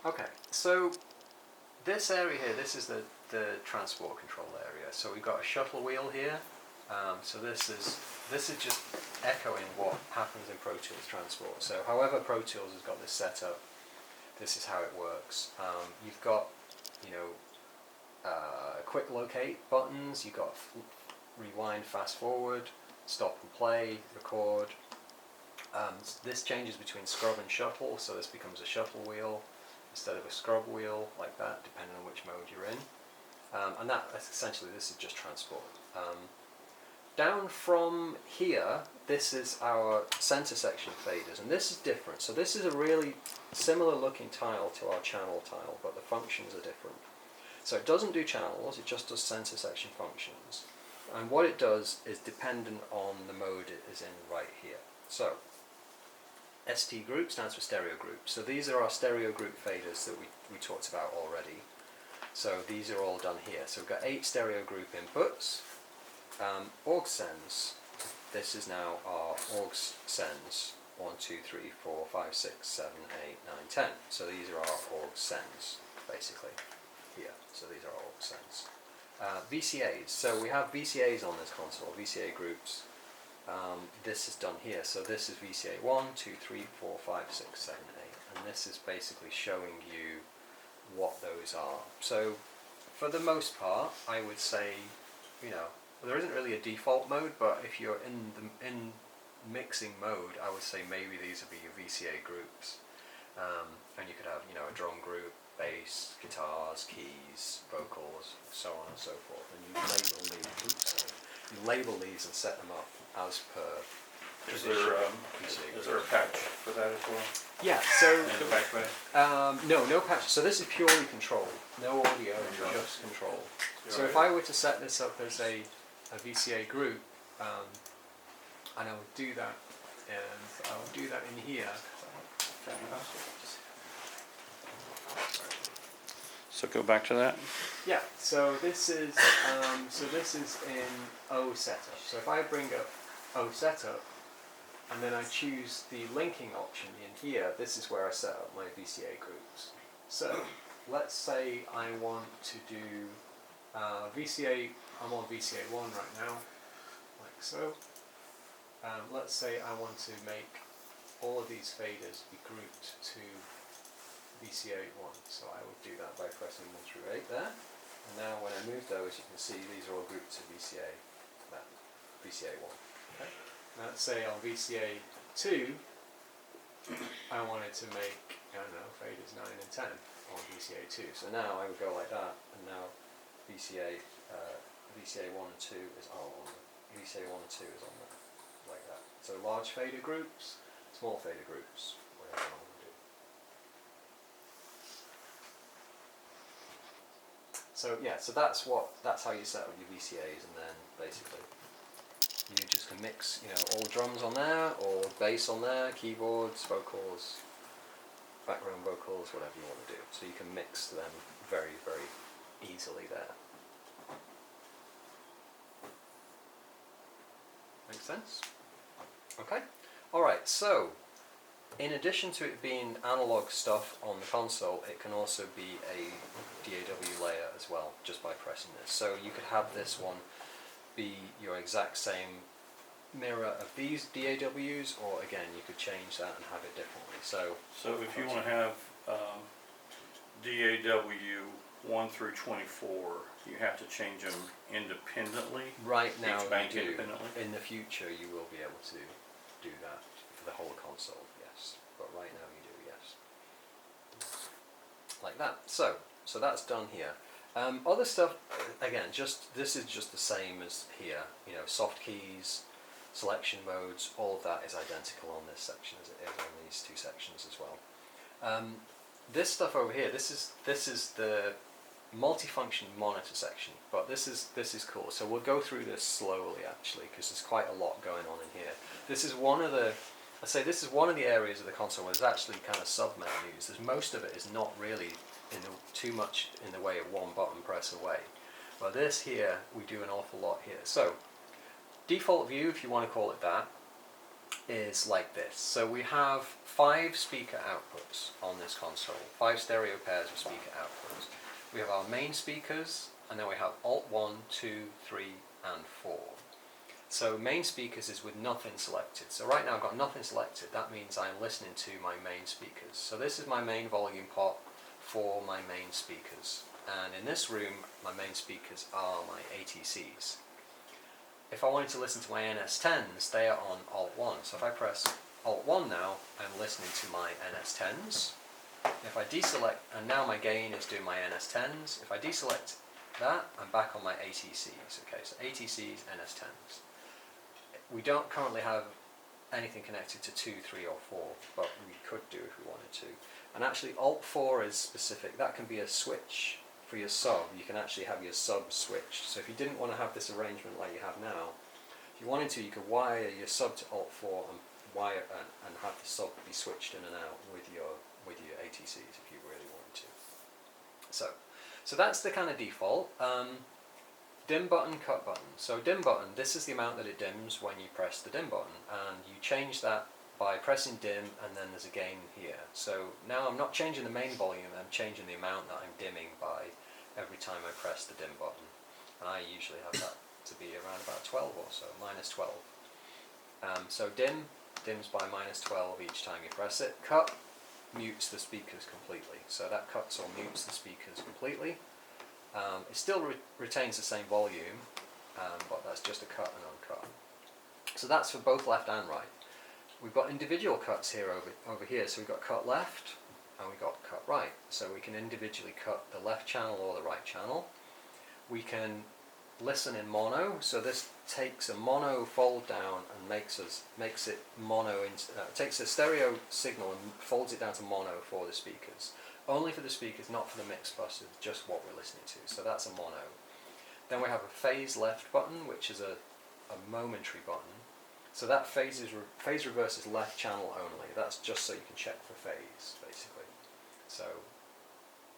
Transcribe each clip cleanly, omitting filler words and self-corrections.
Okay, so this area here, this is the transport control area. So we've got a shuttle wheel here. So this is just echoing what happens in Pro Tools transport. So however Pro Tools has got this set up, this is how it works. You've got, you know, quick locate buttons. You've got rewind, fast forward, stop and play, record. This changes between scrub and shuttle, so this becomes a shuttle wheel instead of a scrub wheel, like that, depending on which mode you're in. And that essentially, this is just transport. Down from here, this is our center section faders, and this is different. So this is a really similar looking tile to our channel tile, but the functions are different. So it doesn't do channels, it just does center section functions. And what it does is dependent on the mode it is in right here. So ST group stands for stereo group. So these are our stereo group faders that we talked about already. So these are all done here. So we've got 8 stereo group inputs. Aux sends. This is now our aux sends. 1, 2, 3, 4, 5, 6, 7, 8, 9, 10. So these are our aux sends, basically, here. So these are our aux sends. VCAs. So we have VCAs on this console, VCA groups. This is done here. So this is VCA 1, 2, 3, 4, 5, 6, 7, 8. And this is basically showing you what those are. So for the most part, I would say, you know, there isn't really a default mode, but if you're in mixing mode, I would say maybe these would be your VCA groups. And you could have, you know, a drum group, bass, guitars, keys, vocals, so on and so forth. And you label these and set them up as per. Is there a patch for that as well? Yeah, so And a patch bay? no patch. So this is purely control, no audio, just control. So if I were to set this up as a VCA group, and I would do that, and I'll do that in here. So go back to that. Yeah. So this is in O setup. So if I bring up O setup, and then I choose the linking option in here, this is where I set up my VCA groups. So let's say I want to do VCA. I'm on VCA 1 right now, like so. Let's say I want to make all of these faders be grouped to VCA 1. So I would do that by pressing 1 through 8 there. And now when I move those, you can see these are all grouped to VCA 1. Okay. Now let's say on VCA 2, I wanted to make, I don't know, faders 9 and 10 on VCA 2. So now I would go like that, and now VCA 1 and 2 is on VCA 1 and 2 is on there, like that. So large fader groups, small fader groups, whatever you want to do. So yeah, so that's how you set up your VCAs, and then basically you just can mix, you know, all drums on there, or bass on there, keyboards, vocals, background vocals, whatever you want to do. So you can mix them very, very easily there. Makes sense? Okay. Alright, so in addition to it being analog stuff on the console, it can also be a DAW layer as well, just by pressing this. So you could have this one be your exact same mirror of these DAWs, or again, you could change that and have it differently. So if you want to have DAW 1 through 24, you have to change them independently. Right now, each bank you do. independently. In the future, you will be able to do that for the whole console. Yes, but right now you do. Yes, like that. So that's done here. Other stuff, again, this is just the same as here. You know, soft keys, selection modes, all of that is identical on this section as it is on these two sections as well. This stuff over here, this is the multifunction monitor section, but this is cool. So we'll go through this slowly actually, because there's quite a lot going on in here. This is one of the areas of the console where there's actually kind of sub menus. Most of it is not really too much in the way of one button press away. But this here, we do an awful lot here. So default view, if you want to call it that, is like this. So we have 5 speaker outputs on this console, 5 stereo pairs of speaker outputs. We have our main speakers, and then we have Alt 1, 2, 3, and 4. So main speakers is with nothing selected. So right now I've got nothing selected. That means I'm listening to my main speakers. So this is my main volume pot for my main speakers. And in this room, my main speakers are my ATCs. If I wanted to listen to my NS10s, they are on Alt 1. So if I press Alt 1 now, I'm listening to my NS10s. If I deselect, and now my gain is doing my NS10s. If I deselect that, I'm back on my ATCs. Okay, so ATCs, NS10s. We don't currently have anything connected to 2, 3, or 4, but we could do if we wanted to. And actually Alt 4 is specific. That can be a switch for your sub. You can actually have your sub switched. So if you didn't want to have this arrangement like you have now, if you wanted to, you could wire your sub to Alt 4 and have the sub be switched in and out with your ATCs if you really wanted to. So that's the kind of default. Dim button, cut button. So dim button, this is the amount that it dims when you press the dim button, and you change that by pressing dim, and then there's a gain here. So now I'm not changing the main volume, I'm changing the amount that I'm dimming by every time I press the dim button. And I usually have that to be around about 12 or so, minus 12. So dim dims by minus 12 each time you press it. Cut mutes the speakers completely. So that cuts or mutes the speakers completely. It still retains the same volume, but that's just a cut and uncut. So that's for both left and right. We've got individual cuts here over here. So we've got cut left and we've got cut right. So we can individually cut the left channel or the right channel. We can listen in mono. So this takes a mono fold down and makes it mono. Takes a stereo signal and folds it down to mono for the speakers. Only for the speakers, not for the mix buses, just what we're listening to. So that's a mono. Then we have a phase left button, which is a momentary button. So that phase reverse is left channel only. That's just so you can check for phase, basically. So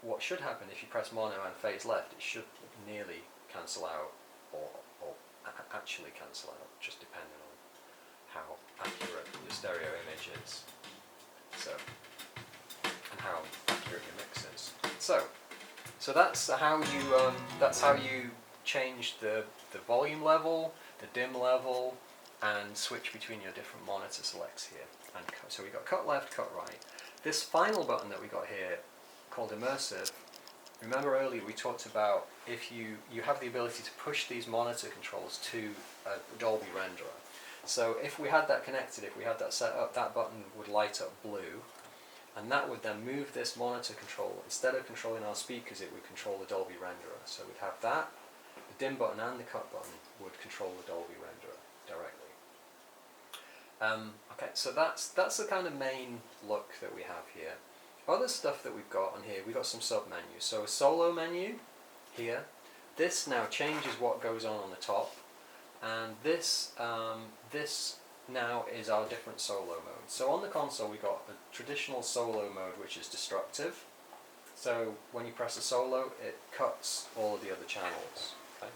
what should happen if you press mono and phase left, it should nearly cancel out or actually cancel out, just depending on how accurate your stereo image is. And how accurate your mix is. So that's how you change the volume level, the dim level, and switch between your different monitor selects here. And so we got cut left, cut right. This final button that we got here, called immersive. Remember earlier we talked about if you have the ability to push these monitor controls to a Dolby renderer. So if we had that connected, if we had that set up, that button would light up blue. And that would then move this monitor control. Instead of controlling our speakers, it would control the Dolby renderer. So we'd have that, the dim button and the cut button would control the Dolby renderer directly. Okay, so that's the kind of main look that we have here. Other stuff that we've got on here, we've got some sub-menus. So a solo menu here. This now changes what goes on the top. And this now is our different solo mode. So on the console we've got a traditional solo mode which is destructive. So when you press a solo it cuts all of the other channels. Okay?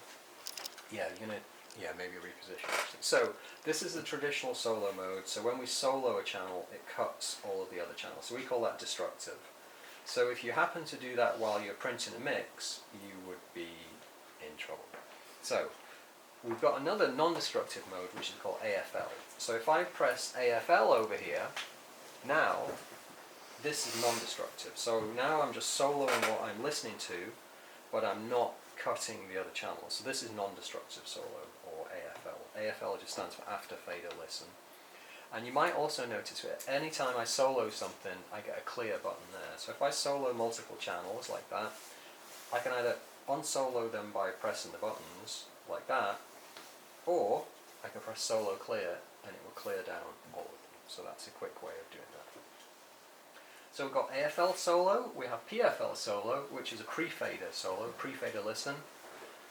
Maybe reposition actually. So this is the traditional solo mode. So when we solo a channel it cuts all of the other channels. So we call that destructive. So if you happen to do that while you're printing a mix, you would be in trouble. So we've got another non-destructive mode which is called AFL. So if I press AFL over here, now this is non-destructive. So now I'm just soloing what I'm listening to, but I'm not cutting the other channels. So this is non-destructive solo, or AFL. AFL just stands for after fader listen. And you might also notice that anytime I solo something, I get a clear button there. So if I solo multiple channels like that, I can either unsolo them by pressing the buttons like that, or I can press solo clear and it will clear down all of them. So that's a quick way of doing that. So we've got AFL solo, we have PFL solo, which is a pre-fader solo, pre-fader listen.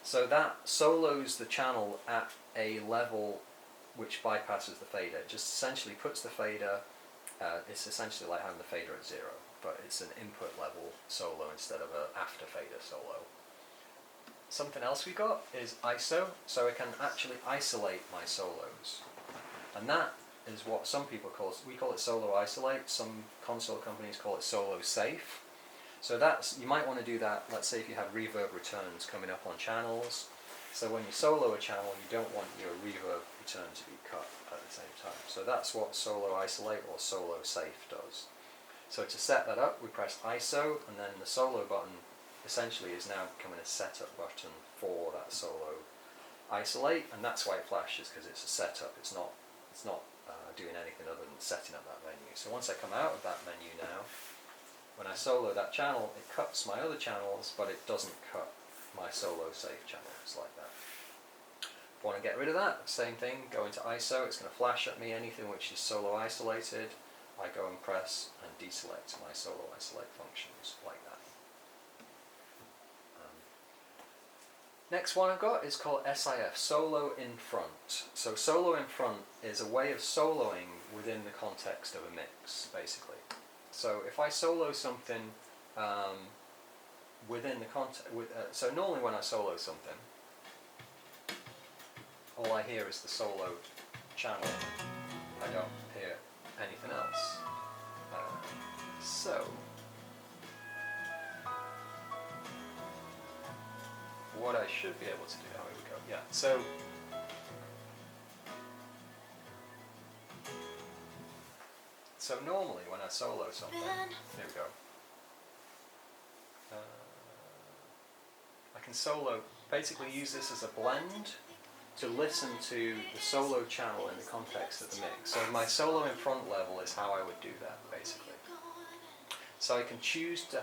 So that solos the channel at a level which bypasses the fader. It just essentially puts the fader, it's essentially like having the fader at 0, but it's an input level solo instead of an after fader solo. Something else we got is ISO, so I can actually isolate my solos. And that is what some people we call it solo isolate, some console companies call it solo safe. So you might want to do that, let's say if you have reverb returns coming up on channels. So when you solo a channel, you don't want your reverb return to be cut at the same time. So that's what solo isolate or solo safe does. So to set that up, we press ISO, and then the solo button essentially is now becoming a setup button for that solo isolate, and that's why it flashes, because it's a setup. It's not doing anything other than setting up that menu. So once I come out of that menu now, when I solo that channel, it cuts my other channels, but it doesn't cut my solo safe channels like that. If I want to get rid of that, same thing, go into ISO, it's going to flash at me anything which is solo isolated. I go and press and deselect my solo isolate functions like that. Next one I've got is called SIF, solo in front. So solo in front is a way of soloing within the context of a mix, basically. So if I solo something within the context, so normally when I solo something, all I hear is the solo channel. I don't hear anything else. So what I should be able to do, here we go, yeah, so normally when I solo something, here we go, I can basically use this as a blend to listen to the solo channel in the context of the mix. So my solo in front level is how I would do that, basically. So I can choose to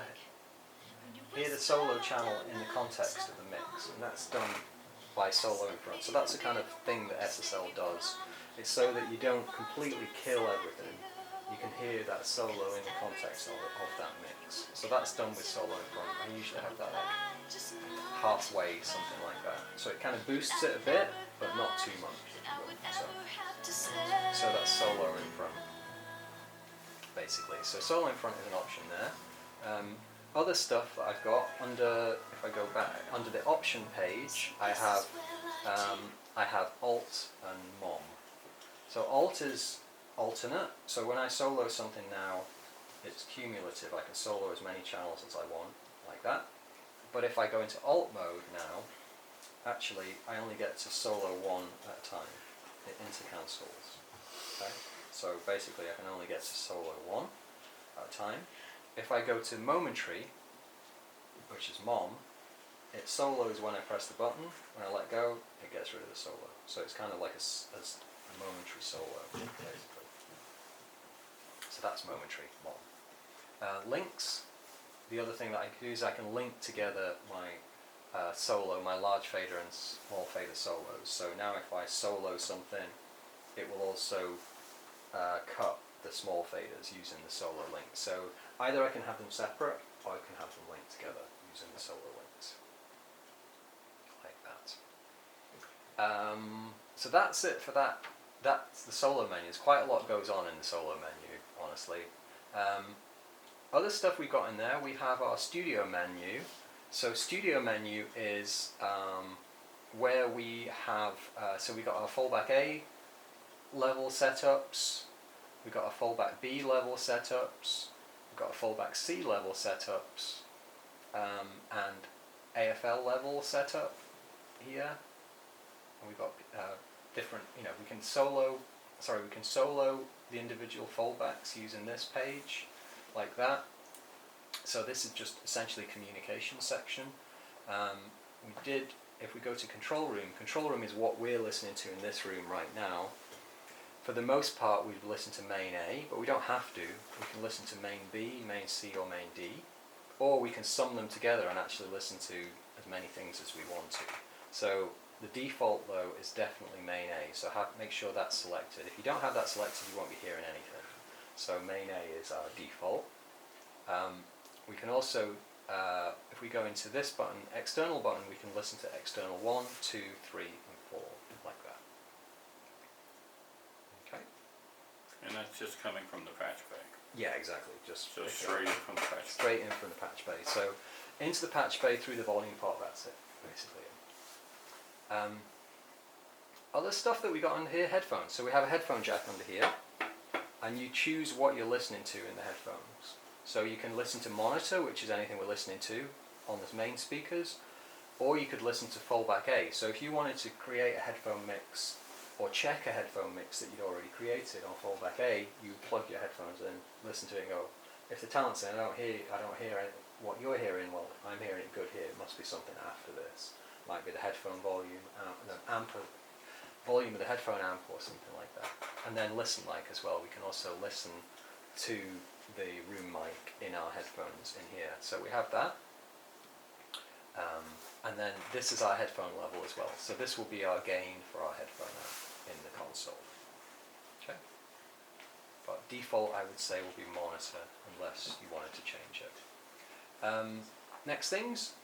hear the solo channel in the context of the mix, and that's done by solo in front. So that's the kind of thing that SSL does. It's so that you don't completely kill everything. You can hear that solo in the context of that mix. So that's done with solo in front. I usually have that like halfway, something like that. So it kind of boosts it a bit, but not too much. So that's solo in front, basically. So solo in front is an option there. Other stuff that I've got if I go back, under the option page, I have alt and mom. So alt is alternate, so when I solo something now, it's cumulative. I can solo as many channels as I want, like that. But if I go into alt mode now, actually I only get to solo one at a time. It intercancels. Okay? So basically I can only get to solo one at a time. If I go to momentary, which is mom, it solos when I press the button. When I let go, it gets rid of the solo. So it's kind of like a momentary solo, basically. So that's momentary, mom. Links. The other thing that I can do is I can link together my solo, my large fader and small fader solos. So now if I solo something, it will also cut the small faders using the solo link. So either I can have them separate or I can have them linked together using the solo links. Like that. So that's it for that. That's the solo menu. There's quite a lot goes on in the solo menu, honestly. Other stuff we've got in there, we have our studio menu. So studio menu is where we have, so we've got our fallback A level setups, we've got our fallback B level setups, we've got our fallback C level setups, and AFL level setup here. And we've got different, we can solo the individual fallbacks using this page, like that. So this is just essentially communication section. If we go to control room is what we're listening to in this room right now. For the most part we've listened to main A, but we don't have to. We can listen to main B, main C or main D, or we can sum them together and actually listen to as many things as we want to. So the default though is definitely main A, so make sure that's selected. If you don't have that selected, you won't be hearing anything. So main A is our default. We can also, if we go into this button, external button, we can listen to external 1, 2, 3 and 4, like that. Okay. And that's just coming from the patch bay. Yeah, exactly. Just so straight in from the patch bay. Straight in from the patch bay. So into the patch bay through the volume pot, that's it, basically. other stuff that we got under here, headphones. So we have a headphone jack under here, and you choose what you're listening to in the headphones. So you can listen to monitor, which is anything we're listening to on the main speakers, or you could listen to fallback A. So if you wanted to create a headphone mix or check a headphone mix that you'd already created on fallback A, you plug your headphones in, listen to it and go, if the talent's saying I don't hear what you're hearing, well, I'm hearing it good here, it must be something after this. Might be the headphone volume, volume of the headphone amp or something like that. And then listen like as well, we can also listen to the room mic in our headphones in here. So we have that. And then this is our headphone level as well. So this will be our gain for our headphone amp in the console. Okay. But default, I would say, will be monitor unless you wanted to change it. Next things,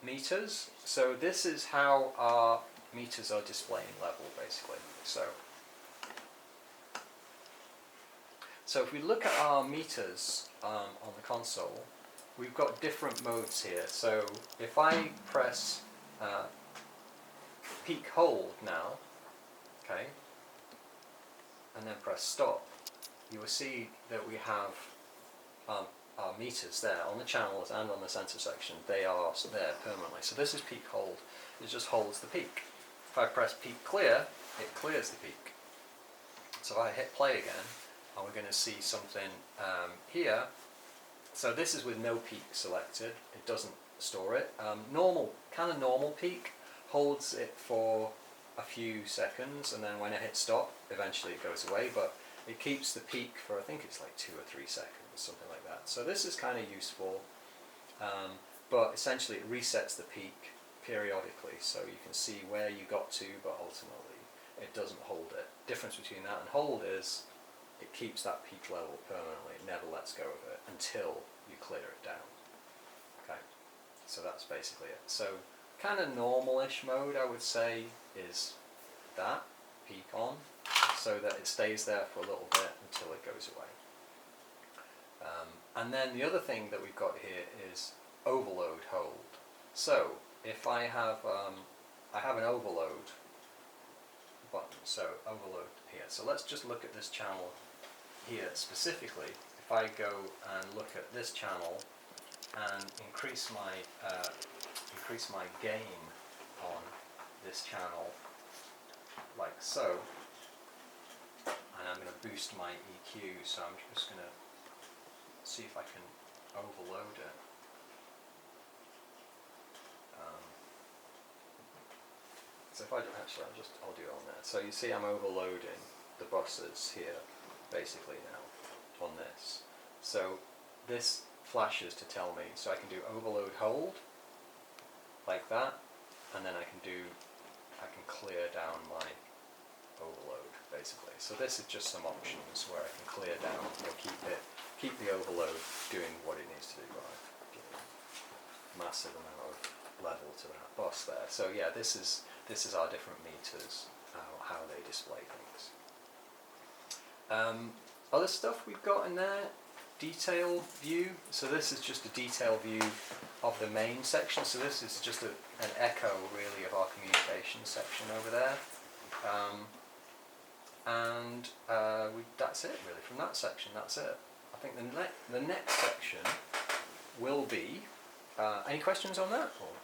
meters. So this is how our meters are displaying level, basically. So if we look at our meters on the console, we've got different modes here. So if I press peak hold now, okay, and then press stop, you will see that we have our meters there on the channels and on the sensor section. They are there permanently. So this is peak hold. It just holds the peak. If I press peak clear, it clears the peak. So if I hit play again, and we're going to see something here. So this is with no peak selected. It doesn't store it. Normal peak holds it for a few seconds, and then when I hit stop, eventually it goes away. But it keeps the peak for, I think it's like 2 or 3 seconds, something like that. So this is kind of useful, but essentially it resets the peak periodically, so you can see where you got to, but ultimately it doesn't hold it. Difference between that and hold is it keeps that peak level permanently. It never lets go of it until you clear it down. Okay, so that's basically it. So kind of normal-ish mode, I would say, is that peak on, so that it stays there for a little bit until it goes away. And then the other thing that we've got here is overload hold. So if I have an overload button, so overload here. So let's just look at this channel here specifically. If I go and look at this channel and increase my gain on this channel like so, and I'm going to boost my EQ, so I'm just going to see if I can overload it. So if I do, actually, I'll do it on there. So you see I'm overloading the buses here, basically now, on this. So this flashes to tell me, so I can do overload hold, like that, and then I can clear down my overload, basically. So this is just some options where I can clear down or keep the overload doing what it needs to do by giving a massive amount of level to that bus there. So yeah, this is our different meters, how they display things. Other stuff we've got in there, detail view. So this is just a detail view of the main section. So this is just an echo really of our communication section over there. That's it really, from that section, that's it. I think the next section will be, any questions on that? Or?